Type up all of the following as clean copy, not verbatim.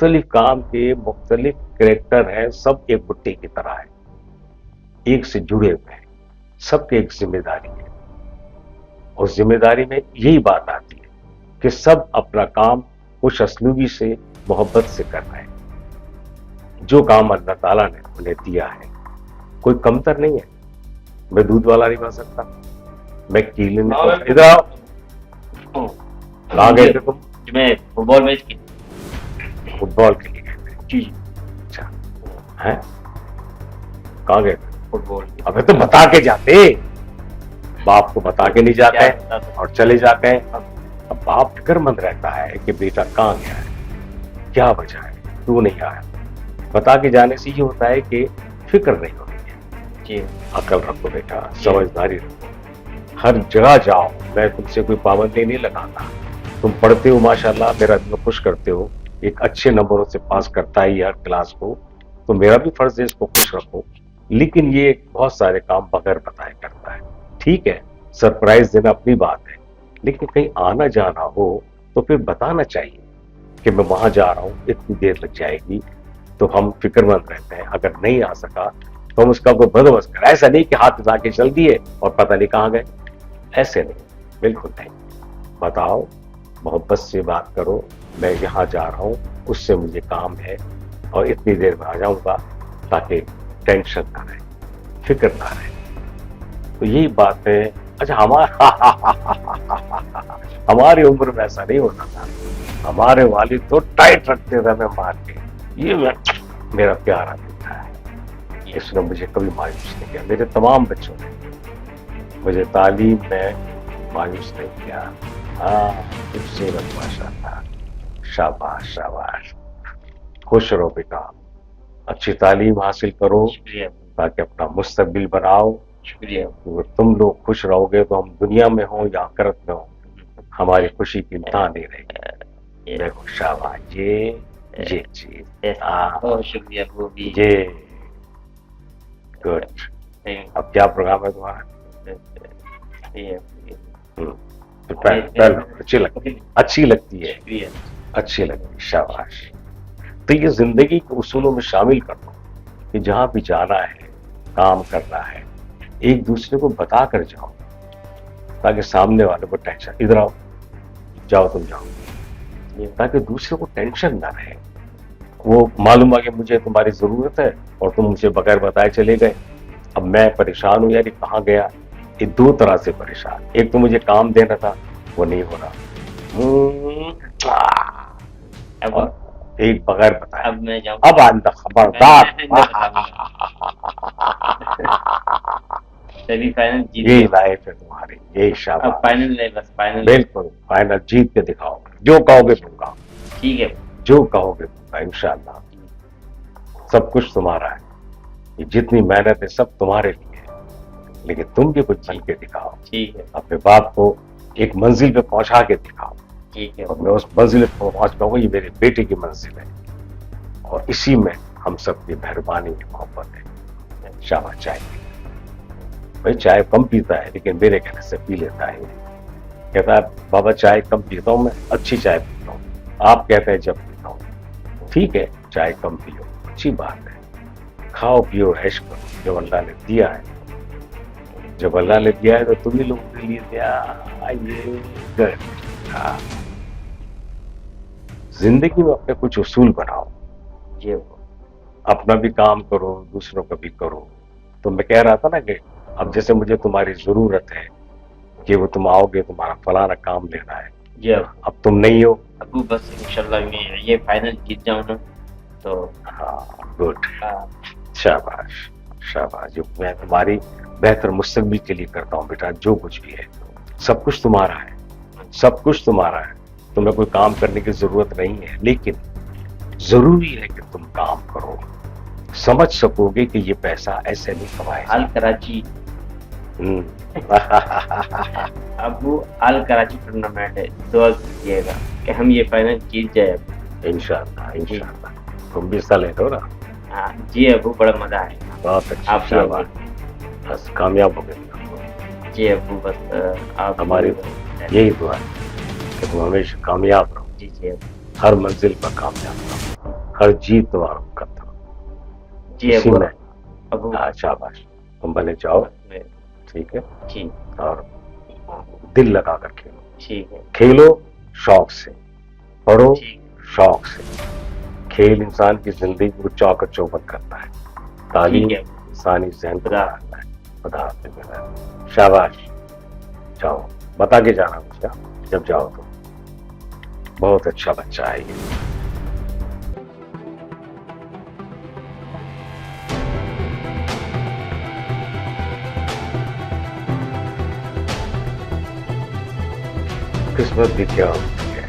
مختلف کام کے مختلف کریکٹر ہیں، سب ایک بٹی کی طرح ہے، ایک سے جڑے ہوئے ہیں، سب کی ایک ذمہ داری ہے. اور ذمہ داری میں یہی بات آتی ہے کہ سب اپنا کام خوش اسلوبی سے محبت سے کر رہے ہیں. جو کام اللہ تعالیٰ نے انہیں دیا ہے کوئی کمتر نہیں ہے. میں دودھ والا نہیں بن سکتا، میں کیلے نہیں بن سکتا. ادھر آؤ. کہاں گئے تھے تم؟ میں فٹ بال میچ کی. فٹ بال کے لیے گئے تھے؟ جی اچھا ہیں، کہاں گئے تھے؟ فٹ بال. ابھی تو بتا کے جاتے، باپ کو بتا کے نہیں جاتے اور چلے جاتے ہیں. اب باپ فکر مند رہتا ہے کہ بیٹا کہاں گیا ہے، کیا وجہ ہے، کیوں نہیں آیا. بتا کے جانے سے یہ ہوتا ہے کہ فکر نہیں ہوتی ہے. جی عقل رکھو بیٹا، سمجھداری رکھو، ہر جگہ جاؤ. میں تم سے کوئی پابندی نہیں لگاتا. تم پڑھتے ہو ماشاءاللہ، میرا دل خوش کرتے ہو، ایک اچھے نمبروں سے پاس کرتا ہی ہر کلاس کو، تو میرا بھی فرض ہے اس کو خوش رکھو. لیکن یہ بہت سارے کام بغیر بتائے کرتا ہے. ٹھیک ہے، سرپرائز دینا اپنی بات ہے، لیکن کہیں آنا جانا ہو تو پھر بتانا چاہیے کہ میں وہاں جا رہا ہوں، اتنی دیر لگ جائے گی. تو ہم فکر مند رہتے ہیں. اگر نہیں آ سکا تو ہم اس کا کوئی بندوبست کریں. ایسا نہیں کہ ہاتھ اٹھا کے چل دیے اور پتہ نہیں کہاں گئے. ایسے نہیں، بالکل نہیں. بتاؤ، محبت سے بات کرو، میں یہاں جا رہا ہوں، اس سے مجھے کام ہے اور اتنی دیر میں آ جاؤں گا، تاکہ ٹینشن نہ رہے، فکر نہ رہے. تو یہی بات ہے. اچھا ہماری عمر میں ایسا نہیں ہوتا تھا. ہمارے والد تو ٹائٹ رکھتے تھے ہمیں مار کے. یہ میرا پیارا بیٹا ہے، اس نے مجھے کبھی مایوس نہیں کیا. میرے تمام بچوں نے مجھے تعلیم میں مایوس نہیں کیا. ہاں، خوبصورت ماشاءاللہ، شاباش شاباش. خوش رہو بیٹا، اچھی تعلیم حاصل کرو شکریہ. تاکہ اپنا مستقبل بناؤ. شکریہ. اگر تم لوگ خوش رہو گے تو ہم دنیا میں ہوں یا آخرت میں ہوں، ہماری خوشی کی انتہا نہیں رہے گی. دیکھو شاباش، یہ چیز. بہت شکریہ. وہ بھی جی گڈ. اب کیا پروگرام ہے تمہارا؟ اچھی لگتی ہے، اچھی لگتی ہے. شاباش. تو یہ زندگی کے اصولوں میں شامل کر دو کہ جہاں بھی جانا ہے، کام کرنا ہے، ایک دوسرے کو بتا کر جاؤ تاکہ سامنے والے کو ٹینشن. ادھر آؤ، جاؤ تم جاؤ، تاکہ دوسرے کو ٹینشن نہ رہے. وہ معلوم ہے کہ مجھے تمہاری ضرورت ہے اور تم مجھے بغیر بتائے چلے گئے. اب میں پریشان ہوں، یار یہ کہاں گیا. یہ دو طرح سے پریشان. ایک تو مجھے کام دینا تھا، وہ نہیں ہو رہا، اور ایک بغیر بتائے. اب میں جاؤں. اب آئندہ خبردار. یہی لائف ہے تمہاری، یہی شاباش. فائنل ہے، بس فائنل. بالکل فائنل جیت کے دکھاؤ. جو کہو گے تم کا، ٹھیک ہے. جو کہو گے تم کا، انشاءاللہ سب کچھ تمہارا ہے. یہ جتنی محنت ہے سب تمہارے لیے ہے، لیکن تم بھی کچھ بن کے دکھاؤ. ٹھیک ہے. اپنے باپ کو ایک منزل پہ پہنچا کے دکھاؤ. ٹھیک ہے. اور میں اس منزل پہ پہنچ پاؤں گا، یہ میرے بیٹے کی منزل ہے، اور اسی میں ہم سب کی مہربانی کی محبت ہے. شاباش. چائے بھائی، چائے کم پیتا ہے لیکن میرے کہنے سے پی لیتا ہے. کہتا ہے بابا چائے کم پیتا ہوں، میں اچھی چائے پیتا ہوں. آپ کہتے ہیں جب پیتا ہوں. ٹھیک ہے، چائے کم پیو، اچھی بات ہے. کھاؤ پیو، عیش کرو. جو اللہ نے دیا ہے، جب اللہ نے دیا ہے تو تم ہی لوگوں کے لیے دیا. زندگی میں اپنے کچھ اصول بناؤ. جی. اپنا بھی کام کرو، دوسروں کا بھی کرو. تو میں کہہ رہا تھا نا کہ اب جیسے مجھے تمہاری ضرورت ہے کہ وہ تم آؤ گے، تمہارا فلانا کام لینا ہے. جی اب تم نہیں ہو. ابو بس انشاءاللہ میں یہ فائنل جیت جاؤں نا تو. ہاں گڈ. شاباش شاباش. جو میں تمہاری بہتر مستقبل کے لیے کرتا ہوں بیٹا، جو کچھ بھی ہے سب کچھ تمہارا ہے، سب کچھ تمہارا ہے. تمہیں کوئی کام کرنے کی ضرورت نہیں ہے، لیکن ضروری ہے کہ تم کام کرو. سمجھ سکو گے کہ یہ پیسہ ایسے نہیں کمائے. آل کراچی ابو، آل کراچی ٹورنامنٹ ہے، دعا کیجیے گا کہ ہم یہ فائنل جیت جائے. انشاءاللہ انشاءاللہ. تم بھی حصہ لے دو نا. ہاں جی ابو، بڑا مزہ آئے. بہت اچھا. آپ شاباش. بس کامیاب ہو گئے. جی ابو، بس آپ ہماری یہی دعا ہے کہ تم ہمیشہ کامیاب رہو. جی جی ابو. ہر منزل پر کامیاب رہو. ہر جیت کا تھا. جی اسی ابو میں ابو شاباش تم بنے جاؤ. ٹھیک ہے. ٹھیک اور دل لگا کر کھیلو. ٹھیک ہے کھیلو شوق سے, پڑھو ٹھیک شوق سے. کھیل انسان کی زندگی کو چوکر چوبند کرتا ہے. تعلیم ٹھیک ہے. انسانی ذہن کو خدا بناتا ہے. خدا حافظ. شاباش. جاؤ بتا کے جانا مجھے جب جاؤ تو. بہت اچھا بچہ ہے یہ. قسمت بھی کیا ہوتی ہے.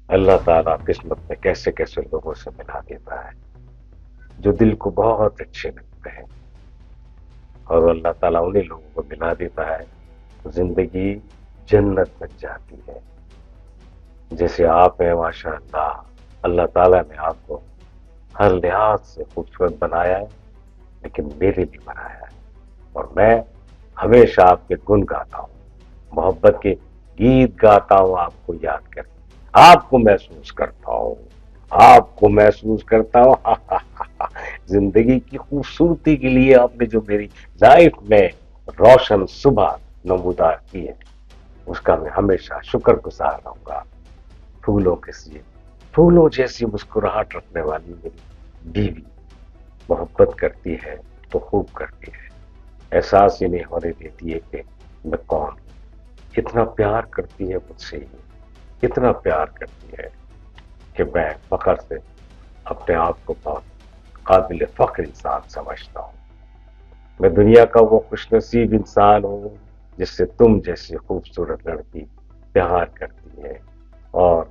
اللہ تعالیٰ قسمت میں کیسے کیسے لوگوں سے ملا دیتا ہے جو دل کو بہت اچھے لگتے ہیں, اور اللہ تعالیٰ انہیں لوگوں کو ملا دیتا ہے تو زندگی جنت بن جاتی ہے. جیسے آپ ہیں ماشاء اللہ, اللہ تعالیٰ نے آپ کو ہر لحاظ سے خوبصورت بنایا ہے, لیکن میرے لیے بنایا ہے. اور میں ہمیشہ آپ کے گن گاتا ہوں, محبت کے گیت گاتا ہوں, آپ کو یاد کر آپ کو محسوس کرتا ہوں, آپ کو محسوس کرتا ہوں. زندگی کی خوبصورتی کے لیے آپ نے جو میری لائف میں روشن صبح نمودار کی ہے, اس کا میں ہمیشہ شکر گزار رہوں گا. پھولوں کے سی پھولوں جیسی مسکراہٹ رکھنے والی میری بیوی محبت کرتی ہے تو خوب کرتی ہے. احساس ہی نہیں ہونے دیتی ہے کہ میں کون ہوں. اتنا پیار کرتی ہے مجھ سے, اتنا پیار کرتی ہے کہ میں فخر سے اپنے آپ کو بہت قابل فخر انسان سمجھتا ہوں. میں دنیا کا وہ خوش نصیب انسان ہوں جس سے تم جیسی خوبصورت لڑکی پیار کرتی ہے, اور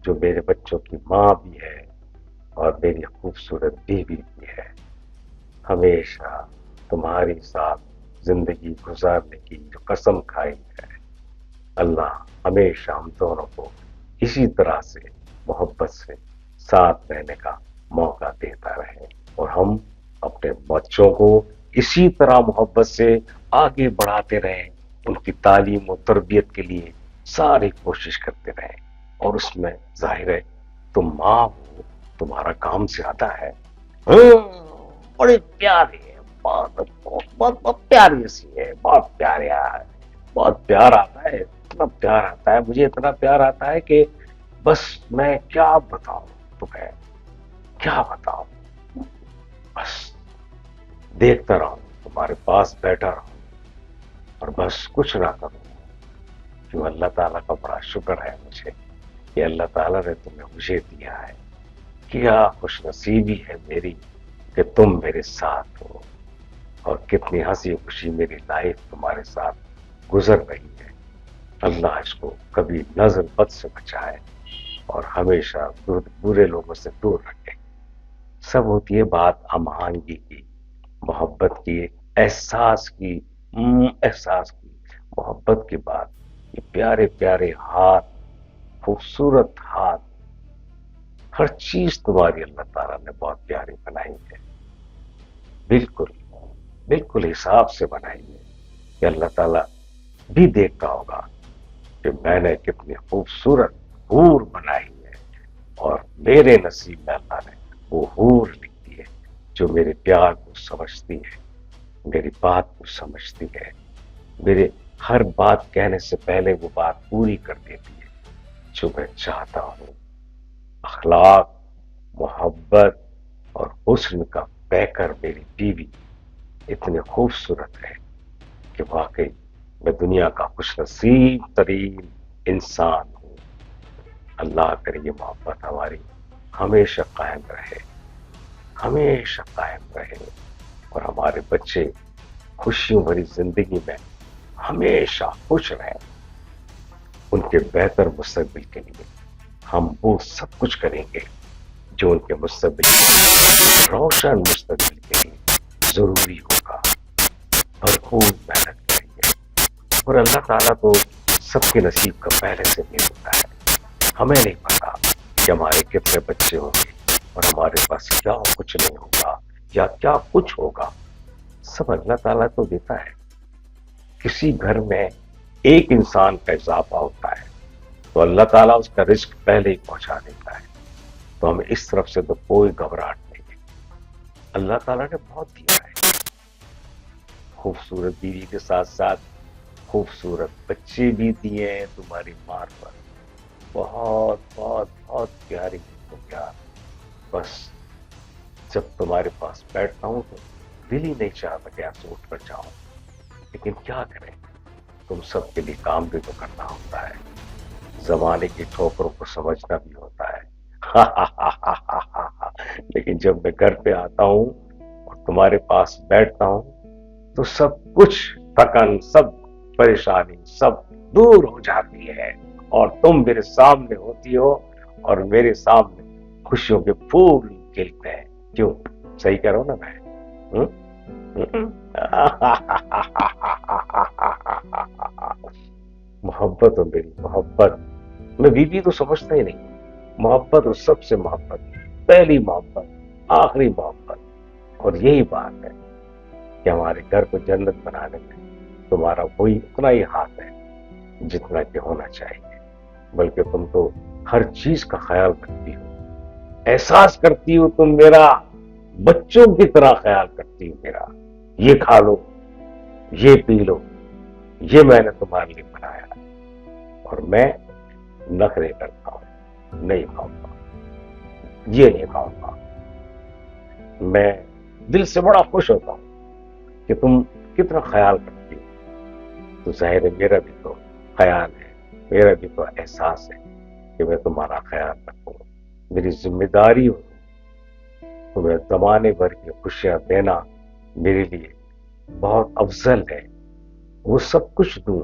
جو میرے بچوں کی ماں بھی ہے اور میری خوبصورت بیوی بھی ہے. ہمیشہ تمہاری ساتھ زندگی گزارنے کی جو قسم کھائی ہے, اللہ ہمیشہ ہم دونوں کو اسی طرح سے محبت سے ساتھ رہنے کا موقع دیتا رہے, اور ہم اپنے بچوں کو اسی طرح محبت سے آگے بڑھاتے رہیں, ان کی تعلیم و تربیت کے لیے ساری کوشش کرتے رہیں. اور اس میں ظاہر ہے تم ماں ہو, تمہارا کام زیادہ ہے. بڑے پیارے ہیں, بہت پیاری سی ہے, بہت پیارے ہے, بہت پیار آتا ہے, اتنا پیار آتا ہے مجھے, اتنا پیار آتا ہے کہ بس میں کیا بتاؤں تمہیں, کیا بتاؤں. بس دیکھتا رہوں, تمہارے پاس بیٹھا رہوں, اور بس کچھ نہ کروں. جو اللہ تعالیٰ کا بڑا شکر ہے مجھے کہ اللہ تعالیٰ نے تمہیں مجھے دیا ہے. کیا خوش نصیبی ہے میری کہ تم میرے ساتھ ہو, اور کتنی ہنسی خوشی میری لائف تمہارے ساتھ گزر رہی ہے. اللہ اس کو کبھی نظر بد سے بچائے اور ہمیشہ برے لوگوں سے دور رکھے. سب ہوتی ہے بات ہم آہنگی کی, محبت کی, احساس کی, محبت کی بات. یہ پیارے پیارے ہاتھ, خوبصورت ہاتھ, ہر چیز تمہاری اللہ تعالیٰ نے بہت پیاری بنائی ہے. بالکل بالکل حساب سے بنائی ہے کہ اللہ تعالیٰ بھی دیکھتا ہوگا کہ میں نے کتنی خوبصورت حور بنائی ہے, اور میرے نصیب میں اللہ نے وہ حور لکھی ہے جو میرے پیار کو سمجھتی ہے, میری بات کو سمجھتی ہے, میرے ہر بات کہنے سے پہلے وہ بات پوری کر دیتی ہے جو میں چاہتا ہوں. اخلاق, محبت اور حسن کا پیکر میری بیوی اتنے خوبصورت ہے کہ واقعی میں دنیا کا خوش نصیب ترین انسان ہوں. اللہ کرے یہ محبت ہماری ہمیشہ قائم رہے, ہمیشہ قائم رہے, اور ہمارے بچے خوشیوں بھری زندگی میں ہمیشہ خوش رہیں. ان کے بہتر مستقبل کے لیے ہم وہ سب کچھ کریں گے جو ان کے مستقبل روشن مستقبل کے لیے ضروری ہوگا. بھرپور محنت کریں گے, اور اللہ تعالیٰ تو سب کے نصیب کا پہلے سے بھی ہوتا ہے. ہمیں نہیں پتا کہ ہمارے کتنے بچے ہوں گے اور ہمارے پاس کیا کچھ نہیں ہوگا یا کیا کچھ ہوگا. سب اللہ تعالیٰ تو دیتا ہے. کسی گھر میں ایک انسان کا اضافہ ہوتا ہے تو اللہ تعالیٰ اس کا رزق پہلے ہی پہنچا دیتا ہے. تو ہمیں اس طرف سے تو کوئی گھبراہٹ نہیں ہے. اللہ تعالیٰ نے بہت دیا ہے, خوبصورت بیوی کے ساتھ ساتھ خوبصورت بچے بھی دیے ہیں تمہاری ماں پر. بہت بہت بہت پیاری تم یار. بس جب تمہارے پاس بیٹھتا ہوں تو دل ہی نہیں چاہتا کہ یہاں سے اٹھ کر جاؤں, لیکن کیا کریں, تم سب کے لیے کام بھی تو کرنا ہوتا ہے, زمانے کی ٹھوکروں کو سمجھنا بھی ہوتا ہے. لیکن جب میں گھر پہ آتا ہوں اور تمہارے پاس بیٹھتا ہوں تو سب کچھ تھکن, سب پریشانی سب دور ہو جاتی ہے, اور تم میرے سامنے ہوتی ہو اور میرے سامنے خوشیوں کے پھول کھلتے ہیں. کیوں, صحیح کہہ رہا ہوں نا میں؟ محبت ہو میری محبت. میں بیوی تو سمجھتا ہی نہیں, محبت ہو سب سے محبت, پہلی محبت, آخری محبت. اور یہی بات ہے کہ ہمارے گھر کو جنت بنانے میں تمہارا وہی اتنا ہی ہاتھ ہے جتنا کہ ہونا چاہیے. بلکہ تم تو ہر چیز کا خیال رکھتی ہو, احساس کرتی ہو تم میرا, بچوں کی طرح خیال کرتی ہو میرا. یہ کھا لو, یہ پی لو, یہ میں نے تمہارے لیے بنایا, اور میں نخرے کرتا ہوں, نہیں کھاؤں گا, یہ نہیں کھاؤں گا. میں دل سے بڑا خوش ہوتا ہوں کہ تم کتنا خیال کرتی ہو. تو ظاہر ہے میرا بھی تو خیال ہے, میرا بھی تو احساس ہے کہ میں تمہارا خیال رکھوں. میری ذمہ داری ہو تمہیں زمانے بھر کی خوشیاں دینا میرے لیے بہت افضل ہے. وہ سب کچھ دوں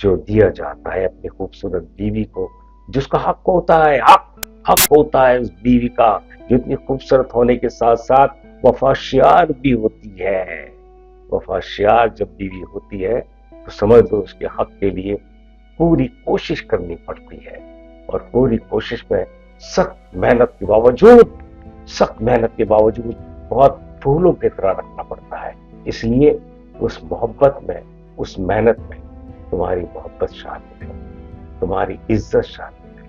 جو دیا جاتا ہے اپنی خوبصورت بیوی کو, جس کا حق ہوتا ہے, حق ہوتا ہے اس بیوی کا جو اتنی خوبصورت ہونے کے ساتھ ساتھ وفاشیار بھی ہوتی ہے. وفاشیار جب بیوی ہوتی ہے تو سمجھ لو اس کے حق کے لیے پوری کوشش کرنی پڑتی ہے, اور پوری کوشش میں سخت محنت کے باوجود بہت پھولوں کی طرح رکھنا پڑتا ہے. اس لیے اس محبت میں, اس محنت میں تمہاری محبت شامل ہے, تمہاری عزت شامل ہے.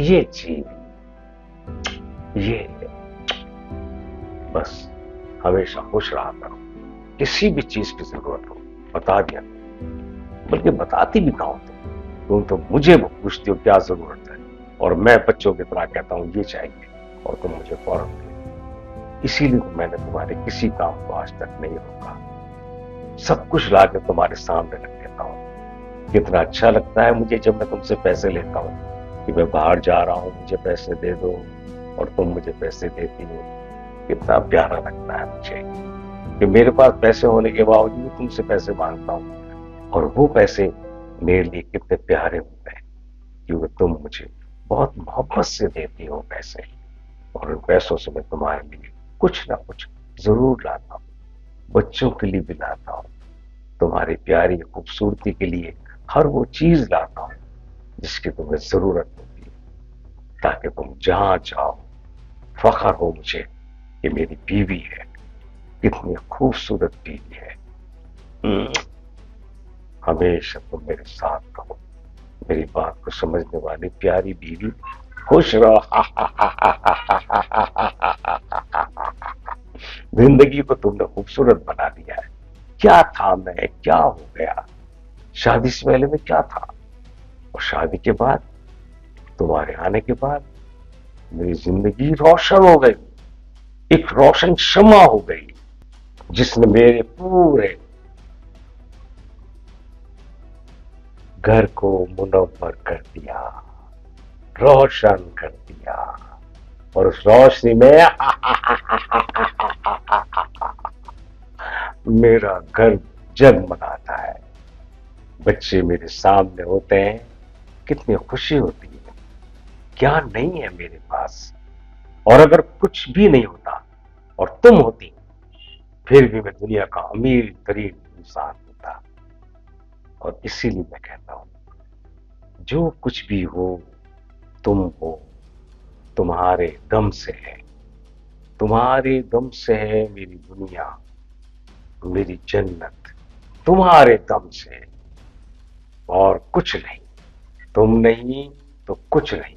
یہ چیز یہ ہے. بس ہمیشہ خوش رہا کرو, کسی بھی چیز کی ضرورت ہو بتا دیا, بلکہ بتاتی بھی کہوں تم تو مجھے وہ پوچھتی ہو کیا ضرورت ہے, اور میں بچوں کی طرح کہتا ہوں یہ چاہیے, اور تم مجھے فوراً دے. اسی لیے میں نے تمہارے کسی کام کو آج تک نہیں روکا, سب کچھ لا کے تمہارے سامنے رکھ دیتا ہوں. کتنا اچھا لگتا ہے مجھے جب میں تم سے پیسے لیتا ہوں کہ میں باہر جا رہا ہوں, مجھے پیسے دے دو, اور تم مجھے پیسے دیتی ہو. کتنا پیارا لگتا ہے مجھے کہ میرے پاس پیسے ہونے کے باوجود تم سے پیسے مانگتا ہوں, اور وہ پیسے میرے لیے کتنے پیارے ہوتے ہیں کیونکہ تم مجھے بہت محبت سے دیتی ہو پیسے, اور ان پیسوں سے میں تمہارے لیے کچھ نہ کچھ ضرور لاتا ہوں, بچوں کے لیے بھی لاتا ہوں, تمہاری پیاری خوبصورتی کے لیے ہر وہ چیز لاتا ہوں جس کی تمہیں ضرورت ہوتی ہے, تاکہ تم جہاں جاؤ فخر ہو مجھے کہ میری بیوی ہے, کتنی خوبصورت بیوی ہے. ہمیشہ تم میرے ساتھ رہو, میری بات کو سمجھنے والی پیاری بیوی. خوش رہو. زندگی کو تم نے خوبصورت بنا دیا ہے. کیا تھا میں, کیا ہو گیا, شادی سے پہلے میں کیا تھا, اور شادی کے بعد تمہارے آنے کے بعد میری زندگی روشن ہو گئی, ایک روشن شمع ہو گئی جس نے میرے پورے گھر کو منور کر دیا, روشن کر دیا, اور اس روشنی میں میرا گھر جگمگاتا ہے. بچے میرے سامنے ہوتے ہیں, کتنی خوشی ہوتی ہے. کیا نہیں ہے میرے پاس, اور اگر کچھ بھی نہیں ہوتا اور تم ہوتی پھر بھی میں دنیا کا امیر ترین انسان ہوتا. اور اسی لیے میں کہتا ہوں جو کچھ بھی ہو تم ہو, تمہارے دم سے ہے, تمہارے دم سے ہے میری دنیا, میری جنت تمہارے دم سے, اور کچھ نہیں. تم نہیں تو کچھ نہیں,